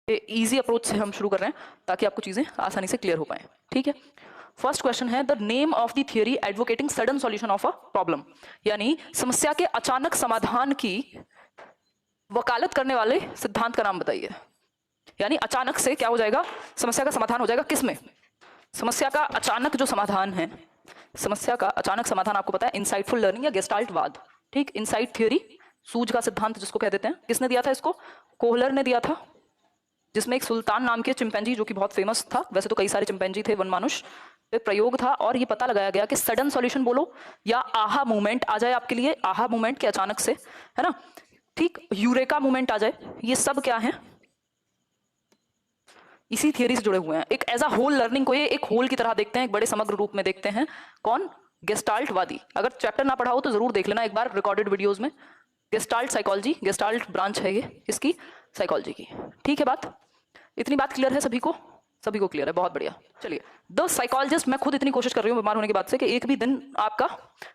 Easy approach से हम शुरू कर रहे हैं ताकि आपको चीजें आसानी से क्लियर हो पाए। ठीक है, फर्स्ट क्वेश्चन है the name of the theory advocating sudden solution of a problem, यानी समस्या के अचानक समाधान की वकालत करने वाले सिद्धांत का नाम बताइए। यानी अचानक से क्या हो जाएगा, समस्या का समाधान हो जाएगा किसमें? समस्या का अचानक जो समाधान है, समस्या का अचानक समाधान आपको पता है इनसाइटफुल लर्निंग या गेस्टाल्टवाद। ठीक, इनसाइट थियरी, सूझ का सिद्धांत जिसको कह देते हैं, किसने दिया था इसको? कोहलर ने दिया था, जिसमें एक सुल्तान नाम के चिंपैंजी जो कि बहुत फेमस था, वैसे तो कई सारे चिंपैंजी थे, वनमानुष पे प्रयोग था और ये पता लगाया गया कि सडन सॉल्यूशन बोलो या आहा मूवमेंट आ जाए आपके लिए, आहा मूवमेंट के अचानक से, है ना, ठीक, यूरेका मूवमेंट आ जाए, ये सब क्या है, इसी थियरी से जुड़े हुए हैं। एक एज अ होल लर्निंग को ये एक होल की तरह देखते हैं, एक बड़े समग्र रूप में देखते हैं। कौन? गेस्टाल्टवादी। अगर चैप्टर ना पढ़ा हो तो जरूर देख लेना एक बार रिकॉर्डेड वीडियोस में। गेस्टाल्ट साइकोलॉजी, गेस्टाल्ट ब्रांच है ये इसकी साइकोलॉजी की। ठीक है, बात इतनी बात क्लियर है सभी को? सभी को क्लियर है, बहुत बढ़िया। चलिए, द साइकोलॉजिस्ट, मैं खुद इतनी कोशिश कर रही हूँ बीमार होने के बाद से कि एक भी दिन आपका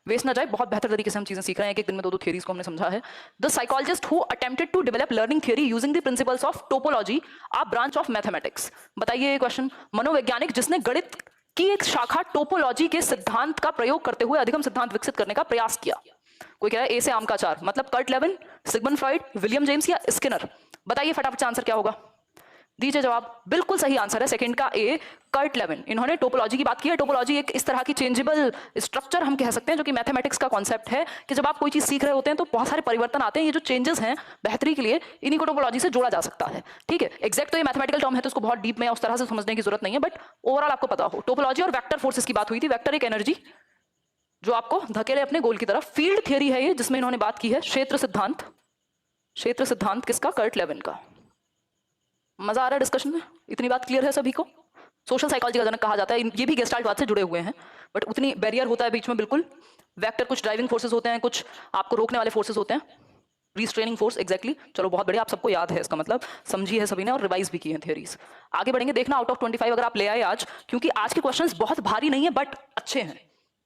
वेस्ट ना जाए, बहुत बेहतर तरीके से हम चीजें सीख रहे हैं, एक एक दिन में दो थियरीज को हमने समझा है। The psychologist who attempted to develop learning theory using the principles of topology, a branch of mathematics. बताइए ये क्वेश्चन, मनोवैज्ञानिक जिसने गणित की एक शाखा टोपोलॉजी के सिद्धांत का प्रयोग करते हुए अधिगम सिद्धांत विकसित करने का प्रयास किया। कोई कह रहा है ए से आम का अचार, मतलब Kurt Lewin, Sigmund Freud, William James या स्किनर। बताइए फटाफट से आंसर क्या होगा, दीजिए जवाब। बिल्कुल सही आंसर है सेकंड का ए, कर्ट लेविन। इन्होंने टोपोलॉजी की बात की है। टोपोलॉजी एक इस तरह की चेंजेबल स्ट्रक्चर हम कह सकते हैं, जो कि मैथमेटिक्स का कॉन्सेप्ट है कि जब आप कोई चीज सीख रहे होते हैं तो बहुत सारे परिवर्तन आते हैं, ये जो चेंजेस हैं बेहतरी के लिए, इन्हीं को टोपोलॉजी से जोड़ा जा सकता है। ठीक है, एग्जैक्ट तो ये मैथमेटिकल टर्म है तो उसको बहुत डीप में उस तरह से समझने की जरूरत नहीं है, बट ओवरऑल आपको पता हो। टोपोलॉजी और वेक्टर फोर्सेस की बात हुई थी। वेक्टर एक एनर्जी जो आपको धकेले अपने गोल की तरफ। फील्ड थियरी है ये, जिसमें इन्होंने बात की है क्षेत्र सिद्धांत। क्षेत्र सिद्धांत किसका? कर्ट लेविन का। मजा आ रहा है डिस्कशन में? इतनी बात क्लियर है सभी को? सोशल साइकोलॉजी का जनक कहा जाता है, ये भी गेस्टाल्टवाद से जुड़े हुए हैं, बट उतनी बैरियर होता है बीच में बिल्कुल। वेक्टर कुछ ड्राइविंग फोर्सेस होते हैं, कुछ आपको रोकने वाले फोर्सेस होते हैं, रिस्ट्रेनिंग फोर्स। एग्जैक्टली, चलो बहुत बढ़िया, आप सबको याद है, इसका मतलब समझी है सभी ने और रिवाइज भी की है थियरीज। आगे बढ़ेंगे, देखना आउट ऑफ 25 अगर आप ले आए आज, क्योंकि आज के क्वेश्चंस बहुत भारी नहीं है बट अच्छे हैं,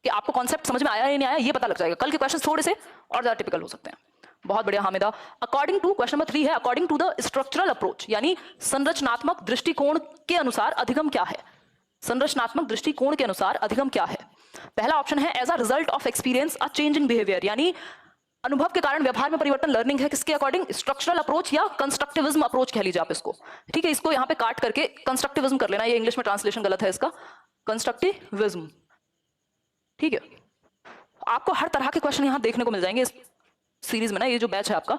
कि आपको कॉन्सेप्ट समझ में आया या नहीं आया ये पता लग जाएगा। कल के क्वेश्चंस थोड़े से और ज्यादा टिपिकल हो सकते हैं। बहुत बढ़िया Hamida. According to, question number 3 है, according to the structural approach, यानी संरचनात्मक दृष्टिकोण के अनुसार अधिगम क्या है? संरचनात्मक दृष्टिकोण के अनुसार अधिगम क्या है? पहला ऑप्शन है as a result of experience a change in behaviour, यानी अनुभव के कारण व्यवहार में परिवर्तन लर्निंग है। किसके अकॉर्डिंग? स्ट्रक्चरल अप्रोच या कंस्ट्रक्टिविज्म अप्रोच कह लीजिए आप इसको। ठीक है, इसको यहां पे काट करके कंस्ट्रक्टिविज्म कर लेना, ये इंग्लिश में ट्रांसलेशन गलत है इसका, कंस्ट्रक्टिविज्म। ठीक है, आपको हर तरह के क्वेश्चन यहां देखने को मिल जाएंगे इस सीरीज में ना, ये जो बैच है आपका।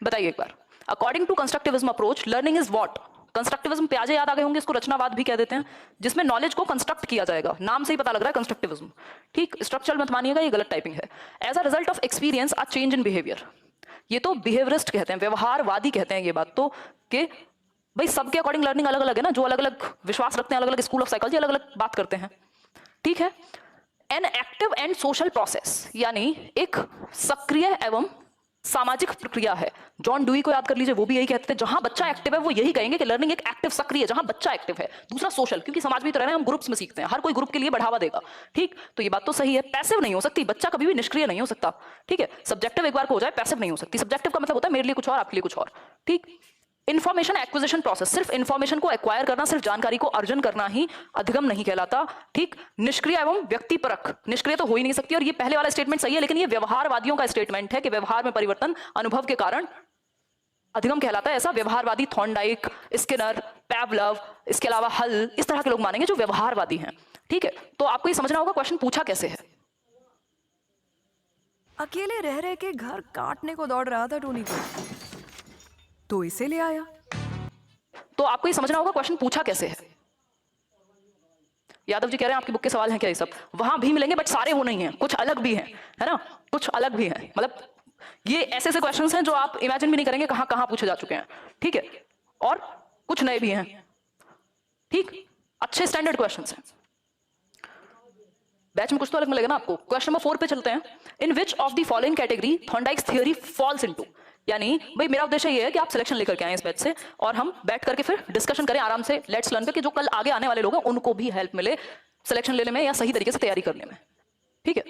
बताइए एक बार, according to constructivism approach learning is what? Constructivism पे आज याद आ गए होंगे, इसको रचनावाद भी कह देते हैं, जिसमें नॉलेज को कंस्ट्रक्ट किया जाएगा, नाम से ही पता लग रहा है कंस्ट्रक्टिविज्म। ठीक, स्ट्रक्चरल मत मानिएगा, ये गलत टाइपिंग है। As a result of experience a change in behaviour, ये तो बिहेवियरिस्ट कहते हैं, व्यवहारवादी कहते हैं ये बात तो, कि भाई सबके अकॉर्डिंग लर्निंग अलग अलग है ना, जो अलग अलग विश्वास रखते हैं, अलग अलग स्कूल ऑफ साइकोलॉजी अलग अलग बात करते हैं। ठीक है, an active and social process, यानी एक सक्रिय एवं सामाजिक प्रक्रिया है। जॉन डुई को याद कर लीजिए, वो भी यही कहते थे, जहां बच्चा एक्टिव है वो यही कहेंगे कि लर्निंग एक एक्टिव सक्रिय, जहां बच्चा एक्टिव है। दूसरा सोशल, क्योंकि समाज में तो रहना है, हम ग्रुप्स में सीखते हैं, हर कोई ग्रुप के लिए बढ़ावा देगा। ठीक, तो ये बात तो सही है। पैसिव नहीं हो सकती, बच्चा कभी भी निष्क्रिय नहीं हो सकता। ठीक है, सब्जेक्टिव एक बार को हो जाए, पैसिव नहीं हो सकती। सब्जेक्टिव का मतलब होता है मेरे लिए कुछ और, आपके लिए कुछ और। ठीक, इंफॉर्मेशन एक्विजिशन प्रोसेस, सिर्फ इंफॉर्मेशन को एक्वायर करना, सिर्फ जानकारी को अर्जन करना ही अधिगम नहीं कहलाता। ठीक, निष्क्रिय एवं व्यक्तिपरक, निष्क्रिय तो हो ही नहीं सकती, और ये पहले वाला स्टेटमेंट सही है, लेकिन ये व्यवहारवादियों का स्टेटमेंट है कि व्यवहार में परिवर्तन अनुभव के कारण अधिगम कहलाता है। ऐसा व्यवहारवादी थॉर्नडाइक, स्किनर, पैवलव, इसके अलावा हल, इस तरह के लोग मानेंगे जो व्यवहारवादी हैं। ठीक है, तो आपको ये समझना होगा क्वेश्चन पूछा कैसे है। अकेले रह रहे के घर काटने को दौड़ रहा था टोनी को, तो इसे ले आया। तो आपको ये समझना होगा क्वेश्चन पूछा कैसे है। यादव जी कह रहे हैं आपकी बुक के सवाल हैं क्या ये सब? वहां भी मिलेंगे बट सारे वो नहीं हैं, कुछ अलग भी हैं, है ना, कुछ अलग भी हैं। मतलब ये ऐसे ऐसे क्वेश्चंस हैं जो आप इमेजिन भी नहीं करेंगे कहां कहां पूछे जा चुके हैं। ठीक है, और कुछ नए भी हैं। ठीक, अच्छे स्टैंडर्ड क्वेश्चंस हैं, बैच में कुछ तो अलग मिलेगा ना आपको। क्वेश्चन नंबर 4 पे चलते हैं। In which of the following category Thorndike's theory falls into, यानी भाई मेरा उद्देश्य ये है कि आप सिलेक्शन लेकर के आए इस बैच से और हम बैठ करके फिर डिस्कशन करें आराम से, लेट्स लर्न पे, कि जो कल आगे आने वाले लोग हैं उनको भी हेल्प मिले सिलेक्शन लेने में या सही तरीके से तैयारी करने में। ठीक है,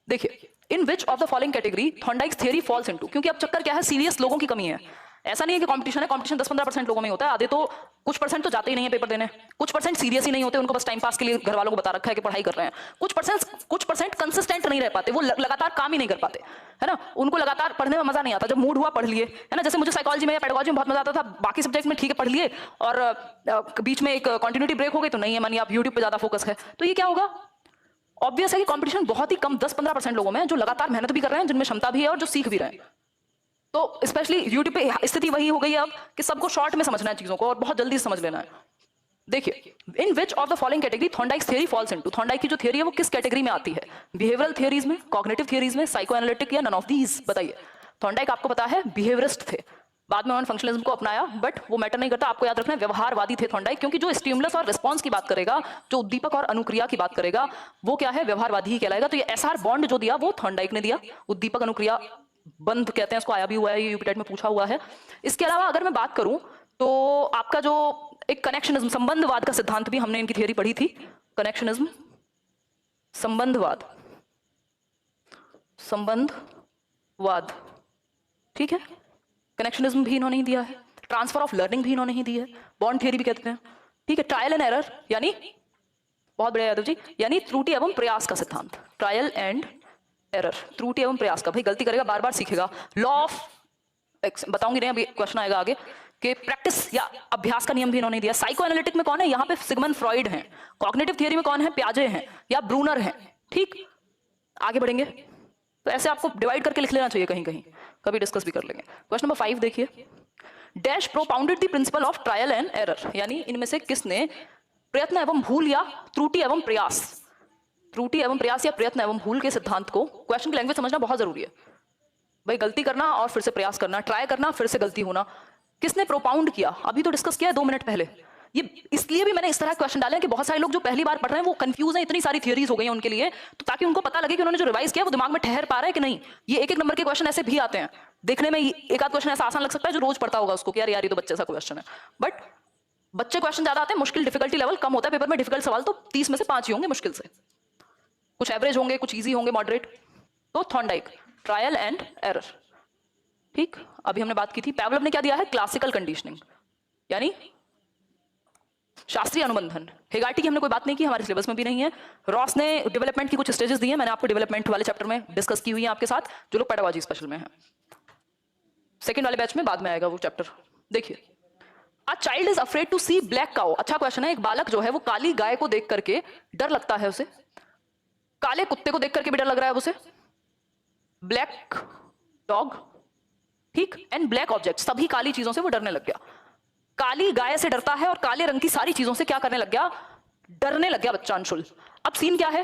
देखिए, in which of the following category Thorndike's theory falls into, क्योंकि अब चक्कर क्या है, सीरियस लोगों की कमी है। ऐसा नहीं है कि कंपटीशन है, कंपटीशन 10-15% लोगों में होता है, आधे तो कुछ परसेंट तो जाते ही नहीं है पेपर देने, कुछ परसेंट सीरियस ही नहीं होते, उनको बस टाइम पास के लिए घर वालों को बता रखा है कि पढ़ाई कर रहे हैं, कुछ परसेंट कंसिस्टेंट नहीं रह पाते, वो लगातार काम ही नहीं कर पाते, है ना, उनको लगातार पढ़ने में मजा नहीं आता, जब मूड हुआ पढ़ लिए, है ना, जैसे मुझे साइकोलॉजी में या पेडागोजी में बहुत मजा आता था, बाकी सब्जेक्ट में ठीक है पढ़ लिए और बीच में एक कंटिन्यूटी ब्रेक हो गई तो नहीं है, मानिए आप यूट्यूब पे ज्यादा फोकस है, तो ये क्या होगा, ऑब्वियस है कि कंपटीशन बहुत ही कम 10-15% लोगों में है जो लगातार मेहनत भी कर रहे हैं, जिनमें क्षमता भी है और जो सीख भी रहे हैं। तो स्पेशली यूट्यूब पे स्थिति वही हो गई है अब कि सबको शॉर्ट में समझना है चीजों को और बहुत जल्दी समझ लेना है। देखिए, in which of the following category Thorndike theory falls into, Thorndike की जो थ्योरी है वो किस कैटेगरी में आती है, बिहेवियरल थ्योरीज में, कॉग्निटिव थ्योरीज में, साइको एनालिटिक या नन ऑफ दीज, बताइए। थॉर्नडाइक आपको पता है बिहेवियरिस्ट थे, बाद में उन्होंने फंक्शनलिज्म को अपनाया, बट वो मैटर नहीं करता, आपको याद रखना है व्यवहारवादी थे थॉर्नडाइक, क्योंकि जो स्टिमुलस और रिस्पॉन्स की बात करेगा, जो उद्दीपक और अनुक्रिया की बात करेगा, वो क्या है, व्यवहारवादी ही कहलाएगा। तो ये एसआर बॉन्ड जो दिया वो थॉर्नडाइक ने दिया, उद्दीपक अनुक्रिया बंध कहते हैं इसको, आया भी हुआ है, ये यूपीटेट में पूछा हुआ है। इसके अलावा अगर मैं बात करूं तो आपका जो एक कनेक्शनिज्म, संबंधवाद का सिद्धांत भी हमने इनकी थियरी पढ़ी थी, कनेक्शनिज्म, संबंधवाद, संबंधवाद, ठीक है, कनेक्शनिज्म भी इन्होंने ही दिया है, ट्रांसफर ऑफ लर्निंग भी इन्होंने ही दी है, बॉन्ड थियरी भी कहते हैं, ठीक है, ट्रायल एंड एरर यानी, बहुत बढ़िया यादव जी, यानी त्रुटि एवं प्रयास का सिद्धांत, ट्रायल एंड एरर, त्रुटि एवं प्रयास का, भाई गलती करेगा बार बार सीखेगा, लॉ ऑफ, बताऊंगी नहीं अभी क्वेश्चन आएगा आगे, कि प्रैक्टिस या अभ्यास का नियम भी इन्होंने दिया। साइको एनालिटिक में कौन है, यहाँ पे सिगमंड फ्रॉइड हैं, कॉग्निटिव थियरी में कौन है, पियाजे हैं या ब्रूनर हैं, ठीक, आगे बढ़ेंगे तो ऐसे आपको डिवाइड करके लिख लेना चाहिए, कहीं कहीं कभी डिस्कस भी कर लेंगे। क्वेश्चन नंबर 5 देखिए, dash propounded the principle of trial and error, यानी इनमें से किसने प्रयत्न एवं भूल या त्रुटि एवं प्रयास, त्रुटि एवं प्रयास या प्रयत्न एवं भूल के सिद्धांत को, क्वेश्चन की लैंग्वेज समझना बहुत जरूरी है भाई, गलती करना और फिर से प्रयास करना, ट्राई करना फिर से गलती होना, किसने प्रोपाउंड किया, अभी तो डिस्कस किया है 2 मिनट पहले। ये इसलिए भी मैंने इस तरह क्वेश्चन डाले हैं कि बहुत सारे लोग जो पहली बार पढ़ रहे हैं वो कंफ्यूज हैं, इतनी सारी थियरीज हो गई हैं उनके लिए, तो ताकि उनको पता लगे कि उन्होंने जो रिवाइज किया वो दिमाग में ठहर पा रहा है कि नहीं। ये एक नंबर के क्वेश्चन ऐसे भी आते हैं, देखने में एक आध क्वेश्चन ऐसा आसान लग सकता है जो रोज पढ़ता होगा उसको कि यार ये तो बच्चे सा क्वेश्चन है, बट बच्चे क्वेश्चन ज्यादा आते हैं, मुश्किल डिफिकल्टी लेवल कम होता है पेपर में, डिफिकल्ट सवाल तो 30 में से 5 ही होंगे मुश्किल से, कुछ एवरेज होंगे, कुछ इजी होंगे, मॉडरेट। तो थॉर्नडाइक, ट्रायल एंड एरर, ठीक। अभी हमने बात की थी, पैवलव ने क्या दिया है, क्लासिकल कंडीशनिंग यानी शास्त्रीय अनुबंधन। हेगार्टी की हमने कोई बात नहीं की, हमारे सिलेबस में भी नहीं है। रॉस ने डेवलपमेंट की कुछ स्टेजेस दी है, मैंने आपको डेवलपमेंट वाले चैप्टर में डिस्कस की हुई है आपके साथ, जो लोग पेडागोजी स्पेशल में है, सेकंड वाले बैच में बाद में आएगा वो चैप्टर। देखिए, a child is afraid to see black cow, अच्छा क्वेश्चन है, एक बालक जो है वो काली गाय को देख करके डर लगता है उसे, काले कुत्ते को देख करके भी डर लग रहा है उसे, ब्लैक डॉग, ठीक, एंड ब्लैक ऑब्जेक्ट, सभी काली चीजों से वो डरने लग गया। काली गाय से डरता है और काले रंग की सारी चीजों से क्या करने लग गया, डरने लग गया बच्चा अंशुल। अब सीन क्या है,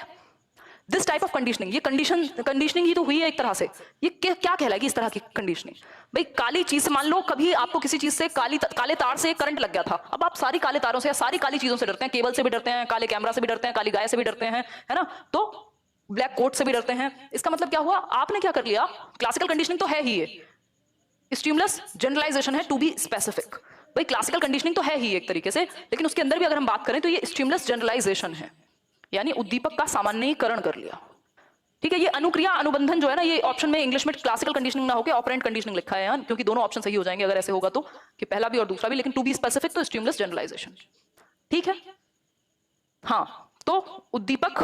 दिस टाइप ऑफ कंडीशनिंग, ये कंडीशनिंग ही तो हुई है एक तरह से, ये क्या कहलाएगी इस तरह की कंडीशनिंग। भाई काली चीज से, मान लो कभी आपको किसी चीज से काले तार से करंट लग गया था, अब आप सारी काले तारों से या सारी काली चीजों से डरते हैं, केबल से भी डरते हैं, काले कैमरा से भी डरते हैं, काली गाय से भी डरते हैं, है ना, तो ब्लैक कोट से भी डरते हैं। इसका मतलब क्या हुआ, आपने क्या कर लिया, क्लासिकल कंडीशनिंग तो है ही ये, स्टिमुलस जनरलाइजेशन है टू बी स्पेसिफिक। भाई क्लासिकल कंडीशनिंग तो है ही एक तरीके से, लेकिन उसके अंदर भी अगर हम बात करें तो ये स्टिमुलस जनरलाइजेशन है, यानी उद्दीपक का सामान्यीकरण कर लिया, ठीक है। ये अनुक्रिया अनुबंधन जो है ना, ये ऑप्शन में इंग्लिश में क्लासिकल कंडीशनिंग ना होकर ऑपरेंट कंडीशनिंग लिखा है यहाँ, क्योंकि दोनों ऑप्शन सही हो जाएंगे अगर ऐसे होगा तो, कि पहला भी और दूसरा भी, लेकिन टू बी स्पेसिफिक तो स्टिमुलस जनरलाइजेशन, ठीक है। हाँ, तो उद्दीपक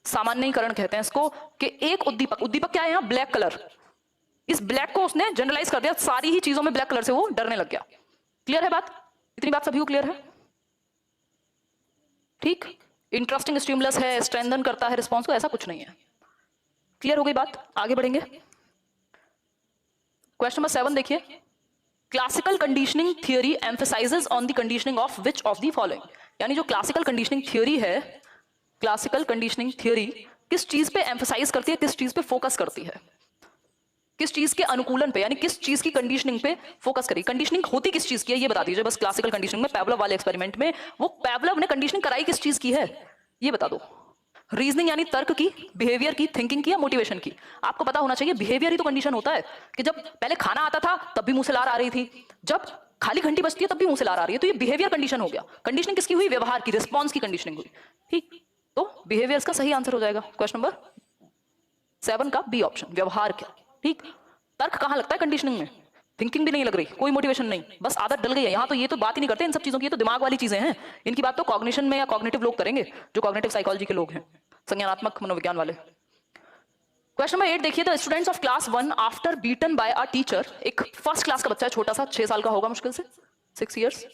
सामान्यीकरण कहते हैं इसको, कि एक उद्दीपक क्या है यहाँ, ब्लैक कलर, इस ब्लैक को उसने जनरलाइज कर दिया, सारी ही चीजों में ब्लैक कलर से वो डरने लग गया। क्लियर है बात, इतनी बात सभी को क्लियर है, ठीक। इंटरेस्टिंग स्टिमुलस है, स्ट्रेंथन करता है रिस्पॉन्स को, ऐसा कुछ नहीं है। क्लियर हो गई बात, आगे बढ़ेंगे। क्वेश्चन नंबर 7 देखिए, classical conditioning theory emphasises on the conditioning of which of the following, यानी जो क्लासिकल कंडीशनिंग थियरी है, क्लासिकल कंडीशनिंग थियरी किस चीज पे एम्फसाइज करती है, किस चीज पे फोकस करती है, किस चीज के अनुकूलन पे, यानी किस चीज की कंडीशनिंग पे फोकस करी। कंडीशनिंग होती किस चीज की है ये बता दीजिए बस। क्लासिकल कंडीशनिंग में पैवलव वाले एक्सपेरिमेंट में वो पैवलव ने कंडीशनिंग कराई किस चीज की है ये बता दो। रीजनिंग यानी तर्क की, बिहेवियर की, थिंकिंग की या मोटिवेशन की। आपको पता होना चाहिए बिहेवियर ही तो कंडीशन होता है, कि जब पहले खाना आता था तब भी मुंह से लार आ रही थी, जब खाली घंटी बजती है तब भी मुंह से लार आ रही है, तो ये बिहेवियर कंडीशन हो गया। कंडीशनिंग किसकी हुई, व्यवहार की, रिस्पॉन्स की कंडीशनिंग हुई, ठीक। तो बिहेवियर का सही आंसर हो जाएगा क्वेश्चन नंबर 7 का बी ऑप्शन, व्यवहार क्या, ठीक। तर्क कहां लगता है कंडीशनिंग में, थिंकिंग भी नहीं लग रही, कोई मोटिवेशन नहीं, बस आदत डल गई है। यहाँ तो ये तो बात ही नहीं करते इन सब चीजों की, ये तो दिमाग वाली चीजें हैं। इनकी बात तो कॉग्निशन में या कॉग्निटिव लोग करेंगे, जो कॉग्निटिव साइकोलॉजी के लोग हैं, संज्ञानात्मक मनोविज्ञान वाले। क्वेश्चन नंबर 8 देखिए, the students of class 1 after beaten by a teacher, एक फर्स्ट क्लास का बच्चा है, छोटा सा, 6 साल का होगा मुश्किल से, 6 इयर्स,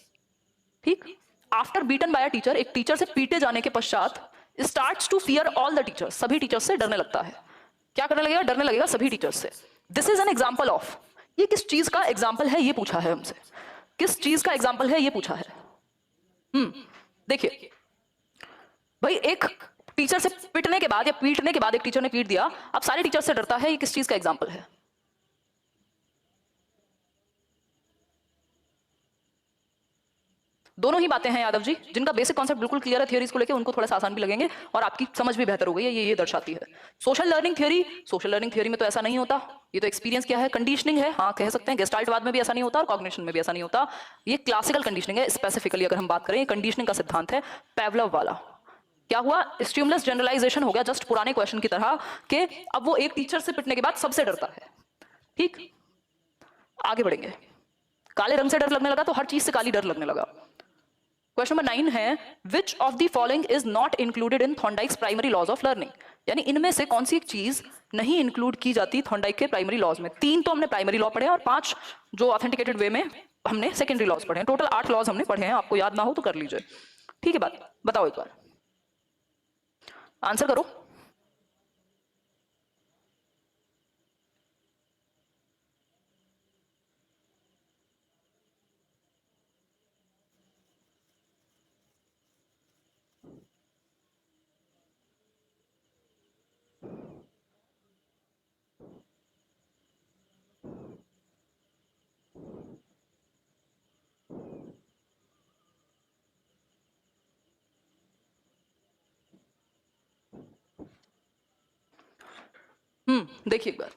ठीक। After beaten by a teacher, एक टीचर से पीटे जाने के पश्चात, starts to fear all the teachers, सभी टीचर्स से डरने लगता है। क्या करने लगेगा? डरने लगेगा सभी टीचर्स से। This is an example of, ये किस चीज का एग्जाम्पल है, ये पूछा है हमसे। किस चीज का एग्जाम्पल है, ये पूछा है। देखिए भाई, एक टीचर से पिटने के बाद या पीटने के बाद एक टीचर ने पीट दिया, अब सारे टीचर से डरता है, ये किस चीज का एग्जाम्पल है? दोनों ही बातें हैं यादव जी, जिनका बेसिक कॉन्सेप्ट बिल्कुल क्लियर है थियरीज को लेके, उनको थोड़ा सा आसान भी लगेंगे और आपकी समझ भी बेहतर हो गई है, ये दर्शाती है। Social learning theory, social learning theory में तो ऐसा नहीं होता, ये तो एक्सपीरियंस क्या है, कंडीशनिंग है, हाँ कह सकते हैं। गेस्टाल्टवाद में भी ऐसा नहीं होता और कॉग्निशन में भी ऐसा नहीं होता, ये क्लासिकल कंडीशनिंग है। स्पेसिफिकली अगर हम बात करें, कंडीशनिंग का सिद्धांत है पैवलव वाला। क्या हुआ? स्टिमुलस जनरलाइजेशन हो गया, जस्ट पुराने क्वेश्चन की तरह कि अब वो एक टीचर से पिटने के बाद सबसे डरता है, ठीक। आगे बढ़ेंगे, काले रंग से डर लगने लगा तो हर चीज से काली डर लगने लगा। क्वेश्चन नंबर 9 है, which of the following is not included in Thorndike's primary laws of learning, यानी इनमें से कौन सी एक चीज नहीं इंक्लूड की जाती थॉर्नडाइक के प्राइमरी लॉज में। 3 तो हमने प्राइमरी लॉ पढ़े और 5 जो ऑथेंटिकेटेड वे में हमने सेकेंडरी लॉज पढ़े हैं। टोटल 8 लॉज हमने पढ़े हैं, आपको याद ना हो तो कर लीजिए, ठीक है। बात बताओ, एक बार आंसर करो। देखिए एक बार,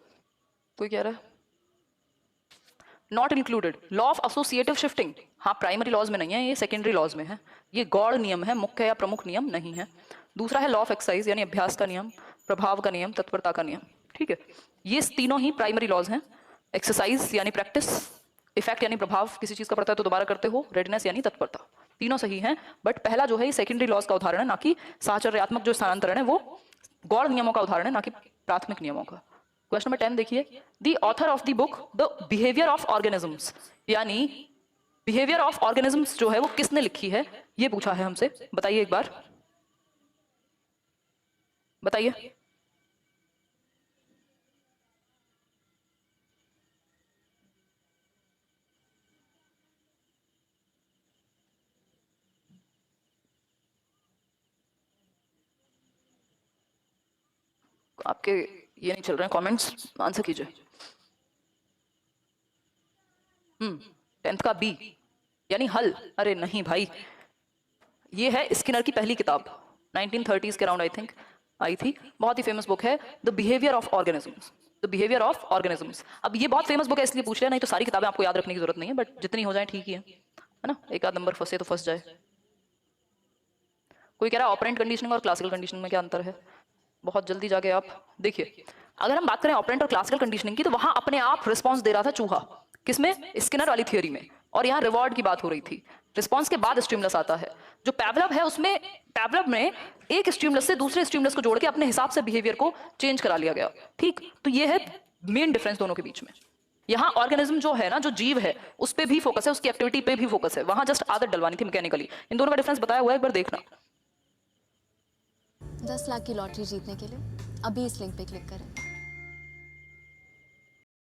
कोई कह रहा है not included law of associative shifting, हाँ प्राइमरी लॉज में नहीं है, ये सेकेंडरी लॉज में है। ये गौड़ नियम है, मुख्य या प्रमुख नियम नहीं है। दूसरा है लॉ ऑफ एक्सरसाइज, यानी अभ्यास का नियम, प्रभाव का नियम, तत्परता का नियम, ठीक है। ये तीनों ही प्राइमरी लॉज हैं। एक्सरसाइज यानी प्रैक्टिस, इफेक्ट यानी प्रभाव, किसी चीज का पड़ता है तो दोबारा करते हो, रेडनेस यानी तत्परता, तीनों सही हैं। बट पहला जो है ये सेकेंडरी लॉज का उदाहरण है, ना कि साहचर्यात्मक जो स्थानांतरण है वो गौड़ नियमों का उदाहरण है, ना कि प्राथमिक नियमों का। क्वेश्चन नंबर 10 देखिए, the author of the book the behaviour of organisms, यानी बिहेवियर ऑफ ऑर्गेनिजम्स जो है वो किसने लिखी है, ये पूछा है हमसे। बताइए एक बार, बताइए। आपके ये नहीं चल रहे हैं कमेंट्स, आंसर कीजिए। 10th का बी यानी हल, अरे नहीं भाई, ये है स्किनर की पहली किताब, 1930s के अराउंड आई थिंक आई थी, बहुत ही फेमस बुक है, the behaviour of organisms, the behaviour of organisms. अब ये बहुत फेमस बुक है इसलिए पूछ रहे हैं, नहीं तो सारी किताबें आपको याद रखने की जरूरत नहीं है, बट जितनी हो जाए ठीक ही है ना, एक आध नंबर फंसे तो फंस जाए। कोई कह रहा है ऑपरेंट कंडीशनिंग और क्लासिकल कंडीशनिंग में क्या अंतर है, बहुत जल्दी जाके आप देखिए। अगर हम बात करें ऑपरेंट और क्लासिकल कंडीशनिंग की, तो वहां अपने आप रिस्पॉन्स दे रहा था चूहा, किसमें? स्किनर वाली थियोरी में, और यहाँ रिवॉर्ड की बात हो रही थी। रिस्पॉन्स के बाद स्टिमुलस आता है। जो पैवलव है उसमें पैवलव में एक स्टिमुलस से दूसरे स्टिमुलस को जोड़ के अपने हिसाब से बिहेवियर को चेंज करा लिया गया, ठीक। तो ये है मेन डिफरेंस दोनों के बीच में। यहाँ ऑर्गेनिज्म जो है ना, जो जीव है, उस पर भी फोकस है, उसकी एक्टिविटी पे भी फोकस है, वहां जस्ट आदत डलवानी थी मैकेनिकली। इन दोनों का डिफरेंस बताया हुआ है, एक बार देखना। 10 लाख की लॉटरी जीतने के लिए अभी इस लिंक पे क्लिक करें।